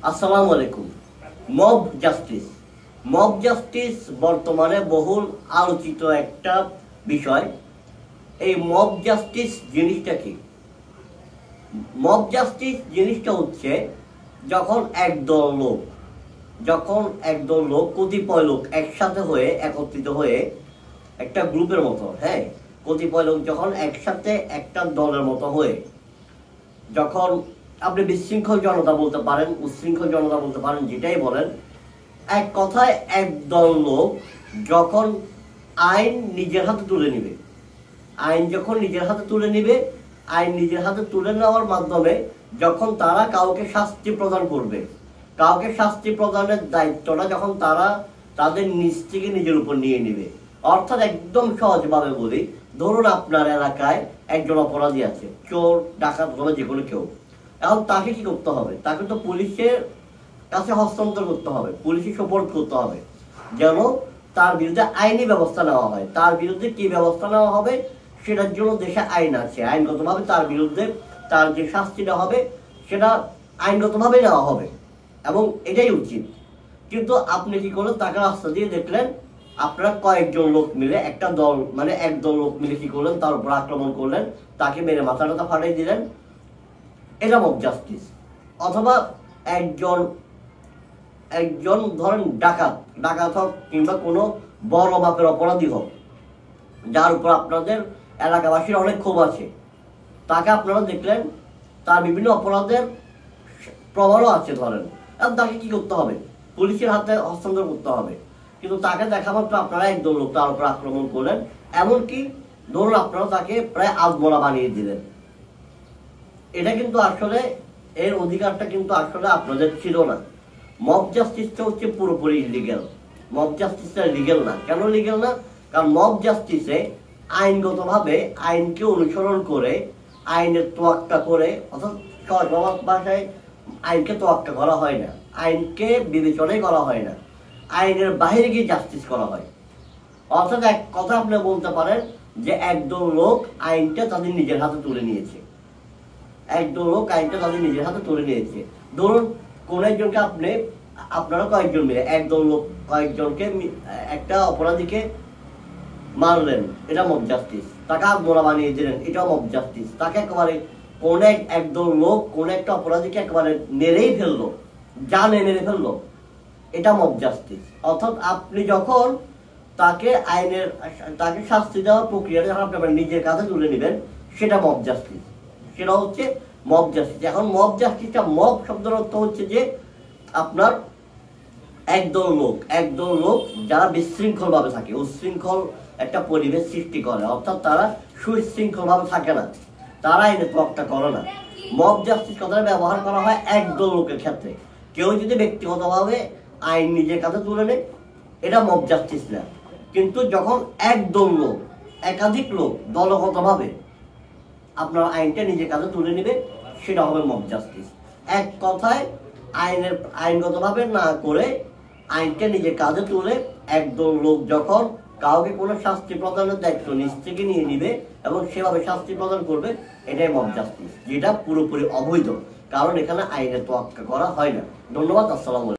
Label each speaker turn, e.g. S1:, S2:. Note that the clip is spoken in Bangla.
S1: আসসালামু আলাইকুম। মব জাস্টিস বর্তমানে বহুল আলোচিত একটা বিষয়। এই মব জাস্টিস জিনিসটা কি? মব জাস্টিস জিনিসটা হচ্ছে যখন একদল লোক কতিপয় লোক একসাথে হয়ে একত্রিত হয়ে একটা গ্রুপের মতো, হ্যাঁ, কতিপয় লোক যখন একসাথে একটা দলের মতো হয়ে যখন আপনি বিশৃঙ্খল জনতা বলতে পারেন, উচ্ছৃঙ্খল জনতা বলতে পারেন, যেটাই বলেন, এক কথায় একদল লোক যখন আইন নিজের হাতে তুলে নিবে, আইন নিজের হাতে তুলে নেওয়ার মাধ্যমে যখন তারা কাউকে শাস্তি প্রদান করবে, কাউকে শাস্তি প্রদানের দায়িত্বটা যখন তারা তাদের নিজ থেকে নিজের উপর নিয়ে নেবে। অর্থাৎ একদম সহজভাবে বলি, ধরুন আপনার এলাকায় একজন অপরাধী আছে, চোর, ডাকাত, বলে যে কোনো কেউ। এখন তাকে কি করতে হবে? তাকে তো পুলিশের কাছে হস্তান্তর করতে হবে, পুলিশে সোপর্দ করতে হবে, যেন তার বিরুদ্ধে আইনি ব্যবস্থা নেওয়া হয়। তার বিরুদ্ধে কি ব্যবস্থা নেওয়া হবে সেটার জন্য দেশে আইন আছে। আইনগতভাবে তার বিরুদ্ধে তার যে শাস্তিটা হবে সেটা আইনগতভাবে নেওয়া হবে এবং এটাই উচিত। কিন্তু আপনি কি করলেন? তাকে রাস্তা দিয়ে দেখলেন, আপনারা কয়েকজন লোক মিলে একটা দল, মানে একদল লোক মিলে কি করলেন? তার উপর আক্রমণ করলেন, তাকে মেরে মাথাটা ফাটাই দিলেন। এটা মব জাস্টিস। অথবা একজন ধরেন ডাকাত হোক কিংবা কোনো বড় মাপের অপরাধী হোক, যার উপর আপনাদের এলাকাবাসীর অনেক ক্ষোভ আছে, তাকে আপনারা দেখলেন তার বিভিন্ন অপরাধের প্রমাণও আছে ধরেন, আর তাকে কি করতে হবে? পুলিশের হাতে হস্তান্তর করতে হবে। কিন্তু তাকে দেখা মাত্র আপনারা একদল লোক তার উপর আক্রমণ করলেন, এমনকি ধরুন আপনারা তাকে প্রায় আধমরা বানিয়ে দিলেন। এটা কিন্তু আসলে এর অধিকারটা কিন্তু আসলে আপনাদের ছিল না। মব জাস্টিসটা হচ্ছে পুরোপুরি ইলিগ্যাল। মব জাস্টিসটা লিগ্যাল না। কেন লিগ্যাল না? কারণ মব জাস্টিসে আইনগতভাবে আইনকে অনুসরণ করে, আইনের তোয়াক্কা করে, অর্থাৎ সহজ ভাষায় আইনকে তোয়াক্কা করা হয় না, আইনকে বিবেচনাই করা হয় না, আইনের বাইরে গিয়ে জাস্টিস করা হয়। অর্থাৎ এক কথা আপনি বলতে পারেন যে একদল লোক আইনটা তাদের নিজের হাতে তুলে নিয়েছে। ধরুন কোন একজনকে আপনারা কয়েকজন মিলে একদল লোক কয়েকজনকে একটা অপরাধীকে মারলেন, এটা মব জাস্টিস। তাকে আত্মরা বানিয়ে দিলেন, এটাও মব জাস্টিস। তাকে একেবারে একদল লোক কোন একটা অপরাধীকে একেবারে মেরেই ফেললো, জানে মেরে ফেললো, এটা মব জাস্টিস। অর্থাৎ আপনি যখন তাকে শাস্তি দেওয়ার প্রক্রিয়াটা যখন আপনি নিজের কাছে তুলে নেবেন, সেটা মব জাস্টিস। সেটা হচ্ছে মব জাস্টিস। এখন মব জাস্টিসটা, মব শব্দের অর্থ হচ্ছে যে আপনার একদল লোক যারা বিশৃঙ্খল ভাবে থাকে, উচ্ছৃঙ্খল একটা পরিবেশ সৃষ্টি করে, অর্থাৎ তারা সুশৃঙ্খল ভাবে থাকে না, তারা আইনে তোয়াক্কা করে না। মব জাস্টিস কথাটা ব্যবহার করা হয় একদল লোকের ক্ষেত্রে। কেউ যদি ব্যক্তিগতভাবে আইন নিজের কাছে তুলে নেয়, এটা মব জাস্টিস না। কিন্তু যখন একদল লোক, একাধিক লোক দলগতভাবে আপনার আইনটা নিজের কাছে তুলে নেবে, সেটা হবে মব জাস্টিস। এক কথায় আইনগতভাবে না করে আইনকে নিজের কাজে তুলে একদল লোক যখন কাউকে কোনো শাস্তি প্রদানের দায়িত্ব নিজ থেকে নিয়ে নিবে এবং সেভাবে শাস্তি প্রদান করবে, এটাই মব জাস্টিস, যেটা পুরোপুরি অবৈধ। কারণ এখানে আইনের তোয়াক্কা করা হয় না। ধন্যবাদ। আসসালামু আলাইকুম।